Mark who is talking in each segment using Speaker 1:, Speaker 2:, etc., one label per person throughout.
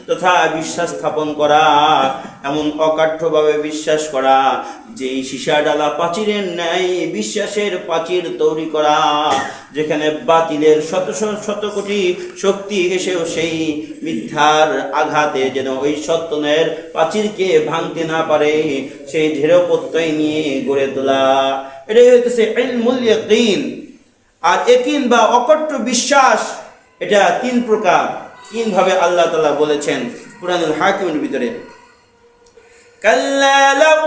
Speaker 1: তথা বিশ্বাস স্থাপন করা, এমন অকাঠ্যভাবে বিশ্বাস করা যে সীসা ডালা প্রাচীরের ন্যায় বিশ্বাসের প্রাচীর তৈরি করা, যেখানে বাতিলের শত শত কোটি শক্তি এসেও সেই মিথ্যার আঘাতে যেন ওই সত্যনের প্রাচীরকে ভাঙতে না পারে, সেই দৃঢ় প্রত্যয় নিয়ে গড়ে তোলা। এটাই হইতেছে ইলমুল ইয়াকিন। আর ইয়াকিন বা অকট্য বিশ্বাস, এটা তিন প্রকার, তিন ভাবে আল্লাহ তাআলা বলেছেন কুরআনুল হাকিমের ভিতরে। কাল্লা লাউ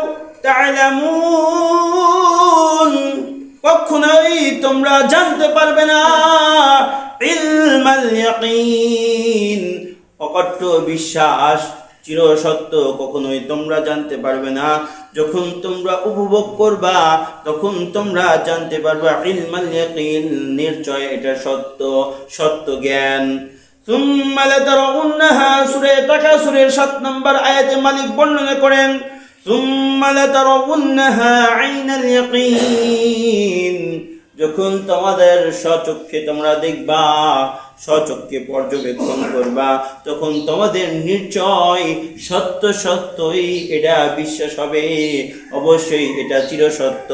Speaker 1: তা'লামুন, কখনোই তোমরা জানতে পারবে না ইলমাল ইয়াকিন, অকট্য বিশ্বাস চিরসত্য কখনোই তোমরা জানতে পারবে না। যখন তোমরা উপভোগ করবা তখন তোমরা জানতে পারবা ইলমাল ইয়াকিন, নিশ্চয় এটা সত্য, সত্য জ্ঞান। সুম্মা লাতারাউন্নাহা, সূরা তাকাসুরের 7 নম্বর আয়াতে মালিক বর্ণনা করেন সুম্মা লাতারাউন্নাহা আইনাল ইয়াকিন, যখন তোমাদের স্বচক্ষে তোমরা দেখবা, স্বচক্ষে পর্যবেক্ষণ করবা, তখন তোমাদের নিশ্চয় সত্য সত্যই এটা বিশ্বাস হবে, অবশ্যই এটা চিরসত্য।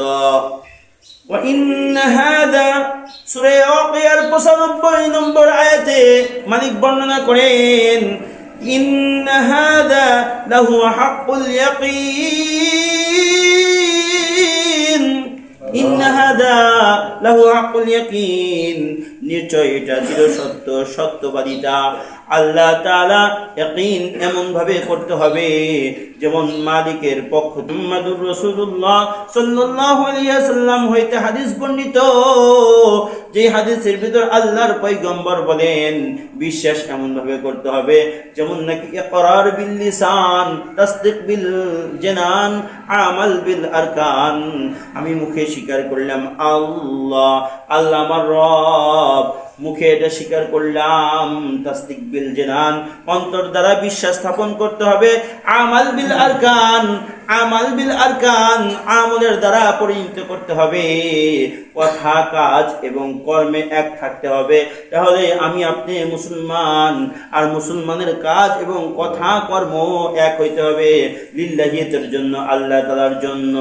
Speaker 1: ওয়া ইন্না হাযা, সূরা ওয়াকিয়ার 95 নম্বর আয়াতে মালিক বর্ণনা করেন ইন্না হাযা লাহু হাক্কুল ইয়াকিন, ইন্না হাযা লাহু হাক্কুল ইয়াকিন, নিশ্চয় এটা চিরসত্য, সত্যবাদিতা। আল্লাহ তাআলা ইয়াকিন এমন ভাবে করতে হবে যেমন মালিকের পক্ষ মুহাম্মদুর রাসূলুল্লাহ সাল্লাল্লাহু আলাইহি ওয়াসাল্লাম হইতে হাদিস বর্ণিত, যে হাদিসের ভিতর আল্লাহর পয়গম্বর বলেন বিশ্বাস এমন ভাবে করতে হবে যেমন নাকি ইকরার বিল লিসান, তাসদীক বিল জানান, আমাল বিল আরকান। আমি মুখে স্বীকার করলাম আল্লাহ, আল্লাহ আমার রব, মুখে এটা স্বীকার করলাম, তাসদীক বিল জানান, অন্তর দ্বারা বিশ্বাস স্থাপন করতে হবে, আমাল বিল আরকান, আমাল বিল আরকান, আমলের দ্বারা পরিণত করতে হবে, কথা কাজ এবং কর্মে এক থাকতে হবে। তাহলে আমি আপনি মুসলমান, আর মুসলমানের কাজ এবং কথা কর্ম এক হইতে হবে লিল্লাহিয়াতের জন্য, আল্লাহ তাআলার জন্য।